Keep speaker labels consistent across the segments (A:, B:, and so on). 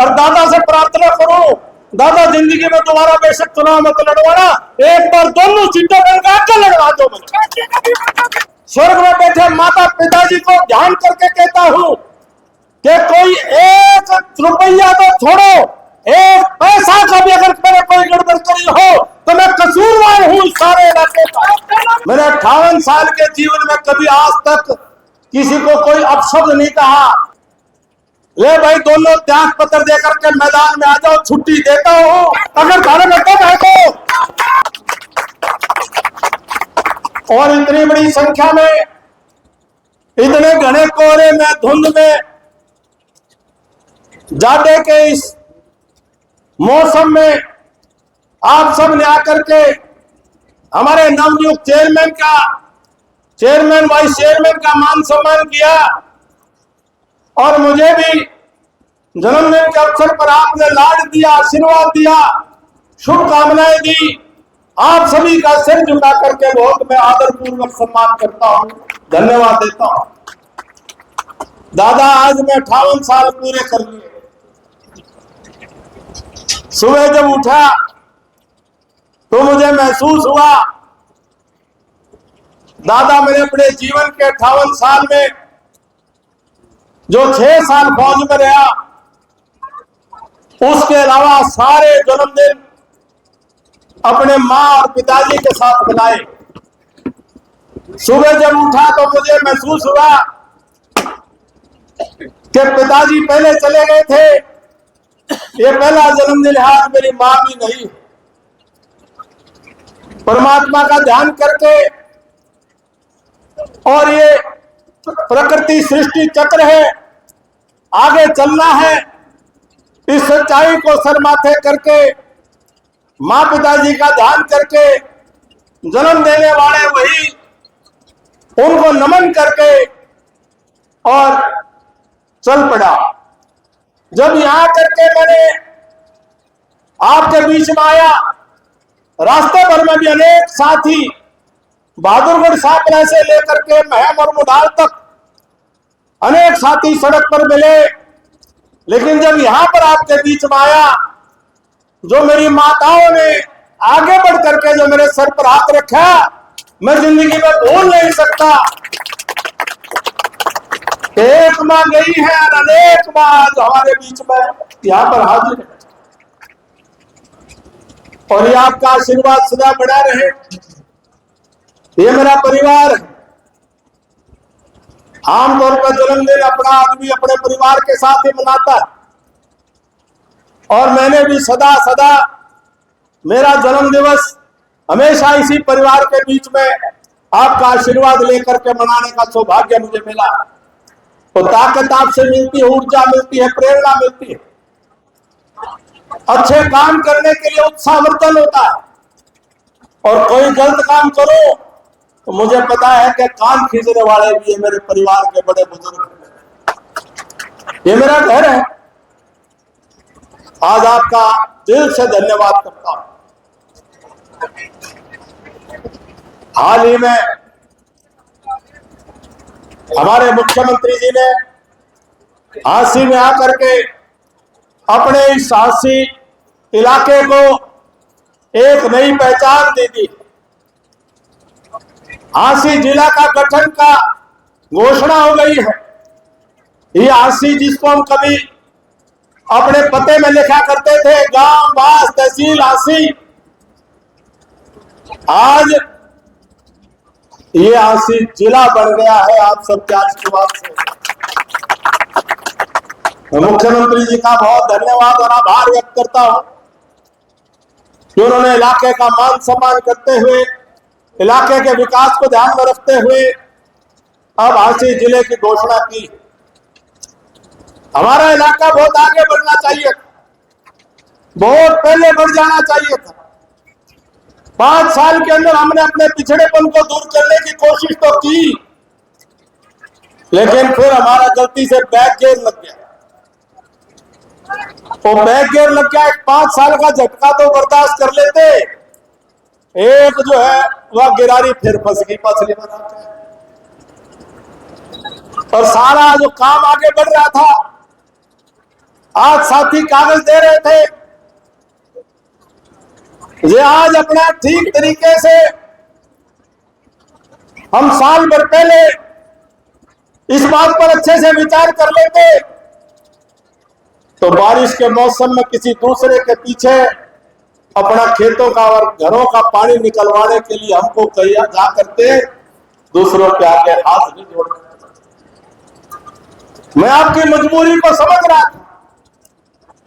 A: और दादा से प्रार्थना करो, दादा जिंदगी में दोबारा बेशक चुनाव मत लड़वाना, एक बार दोनों सीटों पर आकर लड़वा दो मुझे। स्वर्ग में बैठे माता पिताजी को ध्यान करके कहता हूं कि कोई एक रुपया तो छोड़ो, एक पैसा का भी अगर मैंने कोई गड़बड़ करी हो तो मैं कसूरवार हूं सारे इलाके का। मैंने 58 साल के जीवन में कभी आज तक किसी को कोई अपशब्द नहीं कहा। ले भाई दोनों त्याग पत्र देकर के मैदान में आ जाओ, छुट्टी देता हूं, अगर घर में तो बैठो। और इतनी बड़ी संख्या में, इतने घने कोहरे में, धुंध में, जाड़े के इस मौसम में आप सब ने आकर के हमारे नवनियुक्त चेयरमैन वाइस चेयरमैन का मान सम्मान किया और मुझे भी जन्मदिन के अवसर पर आपने लाड दिया, आशीर्वाद दिया, शुभकामनाएं दी। आप सभी का सिर झुका करके बहुत मैं आदरपूर्वक सम्मान करता हूं, धन्यवाद देता हूं। दादा आज मैं 58 साल पूरे कर लिए। सुबह जब उठा तो मुझे महसूस हुआ दादा मेरे अपने जीवन के 58 साल में जो 6 साल फौज में रहा, उसके अलावा सारे जन्मदिन अपने मां और पिताजी के साथ मनाए। सुबह जब उठा तो मुझे महसूस हुआ कि पिताजी पहले चले गए थे, ये पहला जन्मदिन है, आज मेरी मां भी नहीं। परमात्मा का ध्यान करके, और ये प्रकृति सृष्टि चक्र है, आगे चलना है, इस सच्चाई को सर माथे करके, मां पिताजी का ध्यान करके, जन्म देने वाले वही, उनको नमन करके और चल पड़ा। जब यहां करके मैंने आपके बीच में आया, रास्ते भर में भी अनेक साथी बहादुरगढ़ सापरा से लेकर के महम और मुढाल तक अनेक साथी सड़क पर मिले, लेकिन जब यहां पर आपके बीच में आया, जो मेरी माताओं ने आगे बढ़ करके जो मेरे सर पर हाथ रखा, मैं जिंदगी में भूल नहीं सकता। एक मां गई है और अनेक मां आज हमारे बीच में यहां पर हाजिर है, और ये आपका आशीर्वाद सदा बना रहे। ये मेरा परिवार है। आमतौर पर जन्मदिन अपना आदमी अपने परिवार के साथ ही मनाता है, और मैंने भी सदा सदा मेरा जन्म दिवस हमेशा इसी परिवार के बीच में आपका आशीर्वाद लेकर के मनाने का सौभाग्य मुझे मिला। तो ताकत आपसे मिलती है, ऊर्जा मिलती है, प्रेरणा मिलती है, अच्छे काम करने के लिए उत्साहवर्धन होता है। और कोई गलत काम करो तो मुझे पता है कि कान खींचने वाले भी ये मेरे परिवार के बड़े बुजुर्ग, ये मेरा घर है। आज आपका दिल से धन्यवाद करता हूं। हाल ही में हमारे मुख्यमंत्री जी ने हांसी में आकर के अपने इस हांसी इलाके को एक नई पहचान दे दी। हांसी जिला का गठन का घोषणा हो गई है। ये हांसी जिसको हम कभी अपने पते में लिखा करते थे, गांव बास तहसील हांसी, आज ये हांसी जिला बन गया है। आप सबके आशीर्वाद से मुख्यमंत्री जी का बहुत धन्यवाद और आभार व्यक्त करता हूं कि उन्होंने इलाके का मान सम्मान करते हुए, इलाके के विकास को ध्यान में रखते हुए अब हांसी जिले की घोषणा की। हमारा इलाका बहुत आगे बढ़ना चाहिए था, बहुत पहले बढ़ जाना चाहिए था। 5 साल के अंदर हमने अपने पिछड़ेपन को दूर करने की कोशिश तो की, लेकिन फिर हमारा गलती से बैक गियर लग गया। तो बैक गियर लग गया, 5 साल का झटका तो बर्दाश्त कर लेते, एक जो है वह गिरारी फिर फंस गई पसली में, और सारा जो काम आगे बढ़ रहा था आज साथी कागज दे रहे थे, ये आज अपना ठीक तरीके से हम साल भर पहले इस बात पर अच्छे से विचार कर लेते तो बारिश के मौसम में किसी दूसरे के पीछे अपना खेतों का और घरों का पानी निकलवाने के लिए हमको कहीं जा करते, दूसरों के आगे हाथ नहीं जोड़ते। मैं आपकी मजबूरी को समझ रहा था,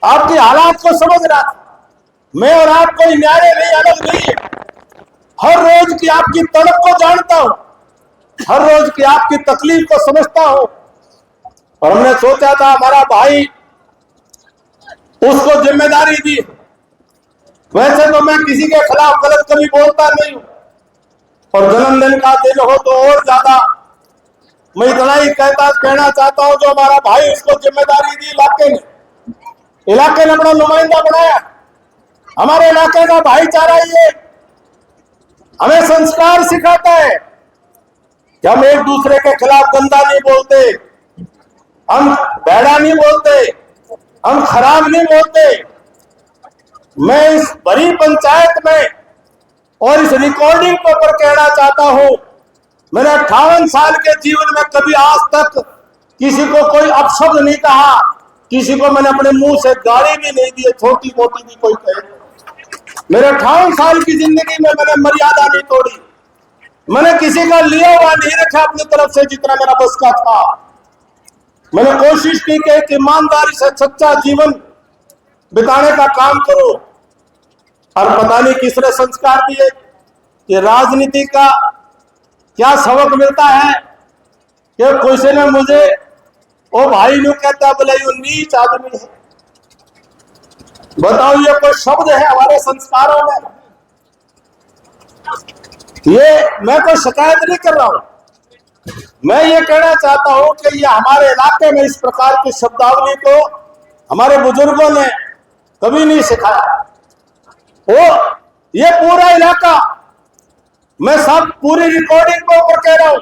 A: आपकी हालात को समझ रहा था। मैं और आप कोई न्यारे नहीं, अलग नहीं है। हर रोज की आपकी तड़प को जानता हूं, हर रोज की आपकी तकलीफ को समझता हूं। और हमने सोचा था हमारा भाई, उसको जिम्मेदारी दी। वैसे तो मैं किसी के खिलाफ गलत कभी बोलता नहीं हूं, और जन्मदिन का दिन हो तो और ज्यादा मैं इतना ही कहना चाहता हूं, जो हमारा भाई, उसको जिम्मेदारी दी इलाके ने अपना नुमाइंदा बनाया। हमारे इलाके का भाईचारा ये हमें संस्कार सिखाता है कि हम एक दूसरे के खिलाफ गंदा नहीं बोलते, हम भैड़ा नहीं बोलते, हम खराब नहीं बोलते। मैं इस बड़ी पंचायत में और इस रिकॉर्डिंग के ऊपर कहना चाहता हूं, मैंने 58 साल के जीवन में कभी आज तक किसी को कोई अपशब्द नहीं कहा, किसी को मैंने अपने मुंह से गाली भी नहीं दी, छोटी मोटी भी कोई कहे। मेरे 58 साल की जिंदगी में मैंने मर्यादा नहीं तोड़ी, मैंने किसी का लिया हुआ नहीं रखा अपनी तरफ से, जितना मेरा बस का था। मैंने कोशिश की कि एक ईमानदारी से सच्चा जीवन बिताने का काम करो। और पता नहीं किसने संस्कार दिए कि राजनीति का क्या सबक मिलता है कि किसी ने मुझे ओ भाई नु कहता, बोले यू नीच आदमी है। बताओ, ये कोई शब्द है हमारे संस्कारों में? ये मैं कोई शिकायत नहीं कर रहा हूं, मैं ये कहना चाहता हूं कि ये हमारे इलाके में इस प्रकार की शब्दावली को हमारे बुजुर्गों ने कभी नहीं सिखाया। वो ये पूरा इलाका, मैं सब पूरी रिकॉर्डिंग के ऊपर कह रहा हूं,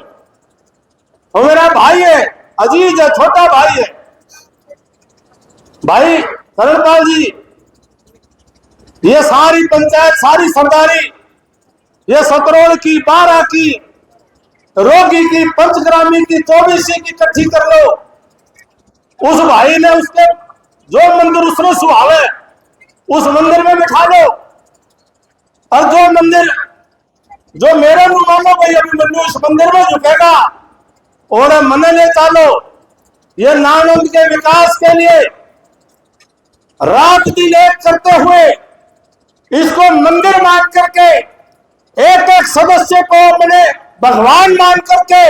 A: वो मेरा भाई है, अजीज है, छोटा भाई है। भाई करणपाल जी, ये सारी पंचायत, सारी सरदारी, ये सतरोड़ की, 12 की, रोगी की, पंचग्रामी की, 24 की इकट्ठी कर लो। उस भाई ने उसके जो मंदिर उसने सुहावे उस मंदिर में बिठा लो, और जो मंदिर जो मेरे मानो भाई अभिमन्यु इस मंदिर में झुकेगा और मन ले चालो। ये नानंद के विकास के लिए रात दिन एक करते हुए इसको मंदिर मान करके, एक एक सदस्य को अपने भगवान मान करके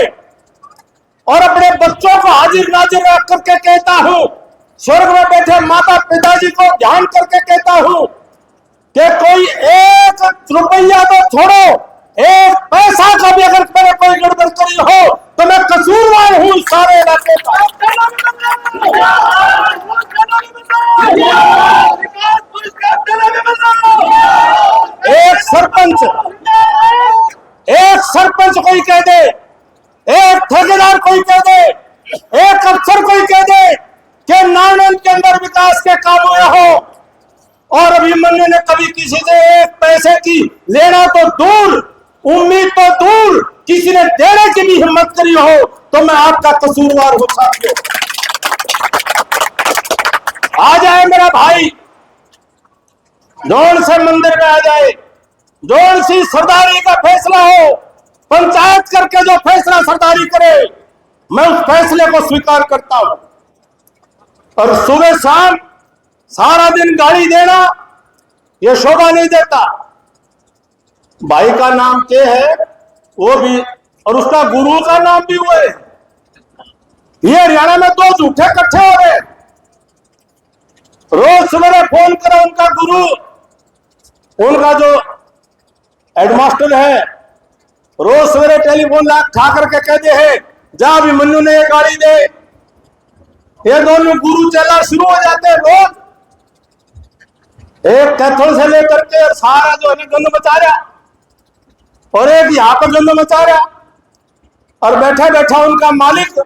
A: और अपने बच्चों को हाजिर नाजिर रख करके कहता हूं, स्वर्ग में बैठे माता पिताजी को ध्यान करके कहता हूं कि कोई 1 रुपया तो छोड़ो, 1 पैसा का भी अगर मैंने कोई गड़बड़ करी हो तो मैं कसूरवार हूं सारे इलाके का। एक सरपंच कोई कह दे, एक ठेकेदार कोई कह दे, एक अफसर कोई कह दे कि नानंद के अंदर विकास के काम हुए हो, और अभिमन्यु ने कभी किसी से 1 पैसे की लेना तो दूर, उम्मीद तो दूर, किसी ने देने की भी हिम्मत करी हो तो मैं आपका कसूरवार हूं साथियों। आ जाए मेरा भाई, जोड़ से मंदिर में आ जाए, जोड़ सी सरदारी का फैसला हो, पंचायत करके जो फैसला सरदारी करे, मैं उस फैसले को स्वीकार करता हूं। और सुबह शाम सारा दिन गाली देना यह शोभा नहीं देता। भाई का नाम क्या है वो भी, और उसका गुरु का नाम भी हुआ है। ये हरियाणा में 2 झूठे इकट्ठे हो गए। रोज सवेरे फोन करो, उनका गुरु, उनका जो हेडमास्टर है, रोज सवेरे टेलीफोन उठा करके कहते हैं जा अभिमन्यु ने ये गाड़ी दे। ये दोनों गुरु चेला शुरू हो जाते हैं लोग, एक कैथोल से लेकर के सारा जो है गंद मचा रहा, और एक यहाँ पर गंद मचा रहा, और बैठा बैठा उनका मालिक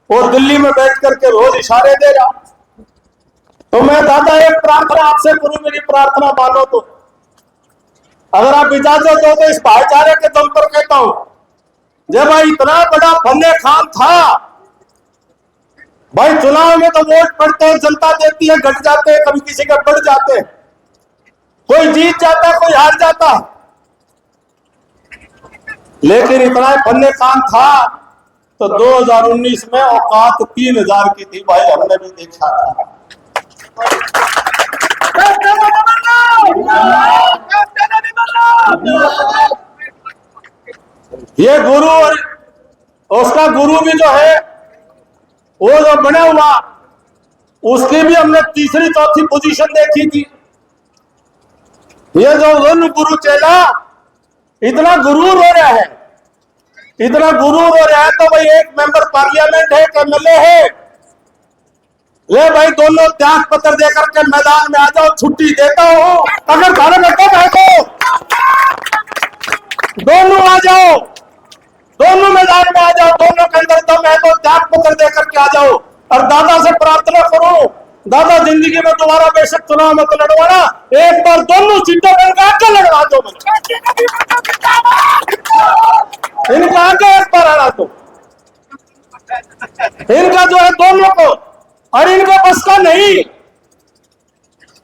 A: वो दिल्ली में बैठ करके रोज इशारे दे रहा। तो मैं दादा एक प्रार्थना आपसे करूं, मेरी प्रार्थना मानो तो, अगर आप इजाजत दो तो इस भाईचारे के दम पर कहता हूं, जब भाई इतना बड़ा फन्ने खान था भाई, चुनाव में तो वोट पड़ते हैं, जनता देती है, घट जाते हैं, कभी किसी के बढ़ जाते हैं, कोई जीत जाता है, कोई हार जाता, लेकिन इतना फन्ने खान था तो 2019 में औकात 3000 की थी भाई, हमने भी देखा था। ये गुरु और उसका गुरु भी जो है वो जो बना हुआ, उसकी भी हमने तीसरी चौथी पोजीशन देखी थी। ये जो गुरु चेला इतना गुरूर हो रहा है, इतना गुरूर हो रहा है, तो भाई एक मेंबर पार्लियामेंट है, एक एमएलए है, ले भाई दोनों त्याग पत्र देकर के मैदान में आ जाओ, छुट्टी देता हूं, अगर घर में दम है तो दोनों आ जाओ, दोनों मैदान में आ जाओ, दोनों के अंदर दम है तो त्याग पत्र देकर के आ जाओ। और दादा से प्रार्थना करो, दादा जिंदगी में दोबारा बेशक चुनाव मत लड़वाना, एक बार दोनों सीटों पर इनका आगे लड़वा दो, इनका आगे एक बार हरा दो, इनका जो है दोनों को, और इनका बस का नहीं,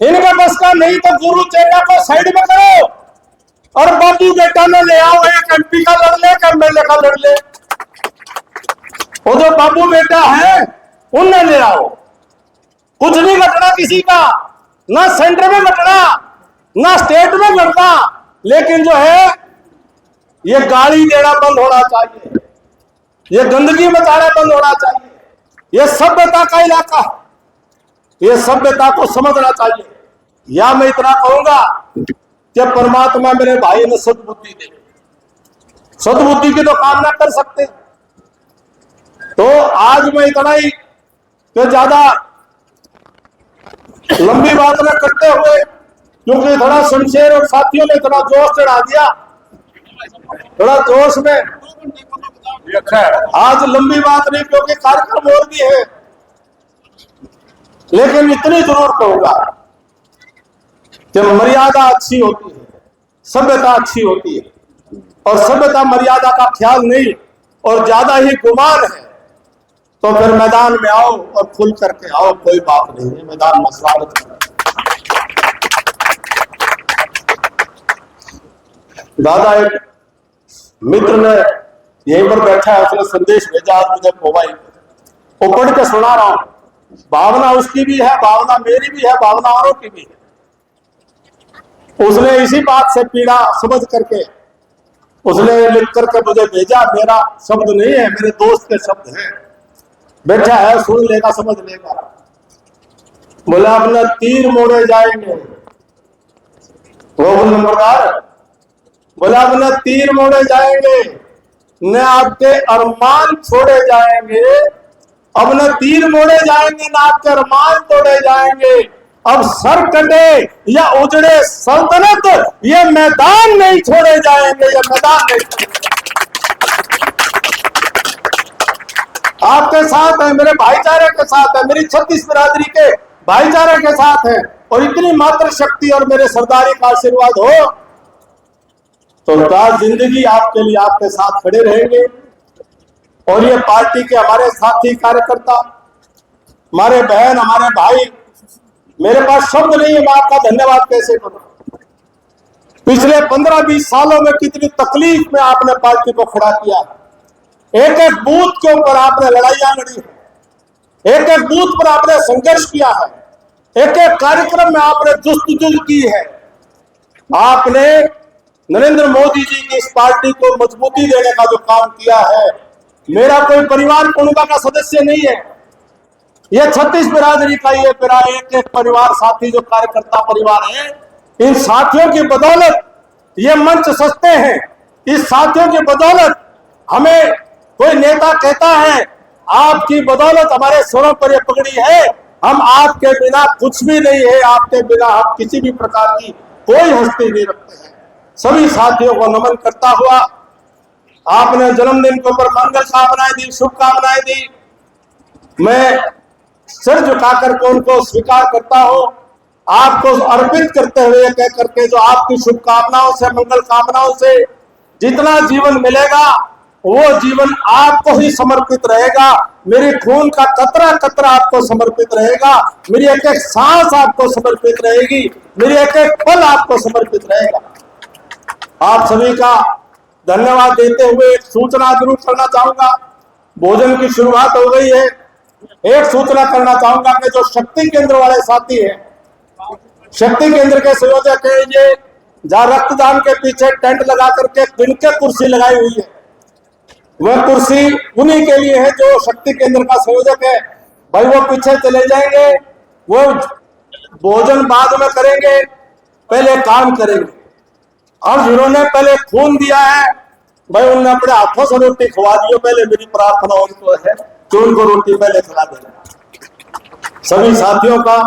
A: इनका बस का नहीं तो गुरु चेला को साइड में करो और बाबू बेटा ने ले आओ, एक एमपी का लड़ ले, एक एमएलए का लड़ ले, वो जो बाबू बेटा है उन्हें ले आओ। कुछ नहीं घटना किसी का, ना सेंटर में घटना, ना स्टेट में घटना, लेकिन जो है ये गाली देना बंद होना चाहिए, ये गंदगी मचाना बंद होना चाहिए, ये सभ्यता का इलाका है, ये सभ्यता को समझना चाहिए। या मैं इतना कहूंगा कि परमात्मा मेरे भाई ने सद्बुद्धि दी, सद्बुद्धि की तो कामना कर सकते। तो आज मैं इतना ही कि ज्यादा लंबी बात न करते हुए, क्योंकि थोड़ा शमशेर और साथियों ने थोड़ा जोश चढ़ा दिया, थोड़ा जोश में आज लंबी बात नहीं, क्योंकि कार्यक्रम और भी है, लेकिन इतनी जरूर कहूंगा कि मर्यादा अच्छी होती है, सभ्यता अच्छी होती है, और सभ्यता मर्यादा का ख्याल नहीं और ज्यादा ही गुमान है तो फिर मैदान में आओ और खुल करके आओ, कोई बात नहीं है, मैदान में स्वागत करो। दादा एक मित्र ने यहीं पर बैठा है, उसने संदेश भेजा आज मुझे मोबाइल पे, वो पढ़ के सुना रहा हूं। भावना उसकी भी है, भावना मेरी भी है, भावना औरों की भी है। उसने इसी बात से पीड़ा समझ करके उसने लिख करके मुझे भेजा, मेरा शब्द नहीं है, मेरे दोस्त के शब्द हैं, बैठा है, सुन लेगा, समझ लेगा। बोला अपना तीर मोड़े जाएंगे, वो नंबरदार बोला अपना तीर मोड़े जाएंगे, न आपके अरमान छोड़े जाएंगे, अब न तीर मोड़े जाएंगे, न आपके अरमान तोड़े जाएंगे, अब सर कटे या उजड़े सल्तनत, ये मैदान नहीं छोड़े जाएंगे, ये मैदान नहीं। आपके साथ है, मेरे भाईचारे के साथ है, मेरी 36 बिरादरी के भाईचारे के साथ है, और इतनी मात्र शक्ति और मेरे सरदारी का आशीर्वाद हो तो जिंदगी आपके लिए आपके साथ खड़े रहेंगे। और ये पार्टी के हमारे साथी कार्यकर्ता, हमारे बहन, हमारे भाई, मेरे पास शब्द नहीं है, मैं आपका धन्यवाद कैसे करूं। पिछले 15-20 सालों में कितनी तकलीफ में आपने पार्टी को खड़ा किया, एक एक बूथ के ऊपर आपने लड़ाइयां लड़ी है, एक एक बूथ पर आपने संघर्ष किया है, एक एक कार्यक्रम में आपने जुस्तजू की है। आपने नरेंद्र मोदी जी की इस पार्टी को मजबूती देने का जो काम किया है, मेरा कोई परिवार कुटुंबा का सदस्य नहीं है, ये 36 बिरादरी का ये मेरा एक एक परिवार, साथी जो कार्यकर्ता परिवार है, इन साथियों की बदौलत ये मंच सस्ते हैं। इस साथियों की बदौलत हमें कोई नेता कहता है आपकी बदौलत हमारे स्वरों पर ये पगड़ी है, हम आपके बिना कुछ भी नहीं है, आपके बिना हम किसी भी प्रकार की कोई हस्ती नहीं रखते हैं। सभी साथियों को नमन करता हुआ, आपने जन्मदिन के ऊपर मंगल कामनाएं दी, शुभकामनाएं दी, मैं सिर झुकाकर के उनको स्वीकार करता हूं। आपको अर्पित करते हुए कह करके जो आपकी शुभकामनाओं से, मंगल कामनाओं से जितना जीवन मिलेगा वो जीवन आपको ही समर्पित रहेगा। मेरी खून का कतरा कतरा आपको समर्पित रहेगा, मेरी एक एक सांस आपको समर्पित रहेगी, मेरी एक एक पल आपको समर्पित रहेगा। आप सभी का धन्यवाद देते हुए एक सूचना जरूर करना चाहूंगा। भोजन की शुरुआत हो गई है। एक सूचना करना चाहूंगा कि जो शक्ति केंद्र वाले साथी हैं, शक्ति केंद्र के संयोजक है, ये जहां रक्तदान के पीछे टेंट लगा करके जिनके कुर्सी लगाई हुई है, वह कुर्सी उन्हीं के लिए है जो शक्ति केंद्र का संयोजक है। भाई वो पीछे चले जाएंगे, वो भोजन बाद में करेंगे, पहले काम करेंगे। और जिन्होंने पहले खून दिया है भाई उन्होंने अपने हाथों से रोटी खवा दी। पहले मेरी प्रार्थना उनको है कि उनको रोटी पहले खिला देना। सभी साथियों का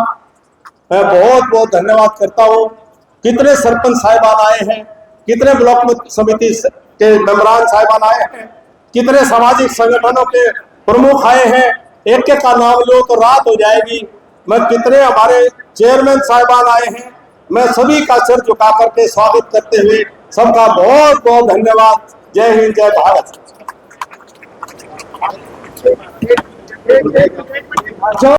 A: मैं बहुत बहुत धन्यवाद करता हूं। कितने सरपंच साहिबान आए हैं, कितने ब्लॉक समिति के मेंबरान साहिबान आए हैं, कितने सामाजिक संगठनों के प्रमुख आए हैं। एक एक का नाम लो तो रात हो जाएगी। मैं कितने हमारे चेयरमैन साहिबान आए हैं, मैं सभी का सिर झुका करके स्वागत करते हुए सबका बहुत बहुत धन्यवाद। जय हिंद, जय भारत।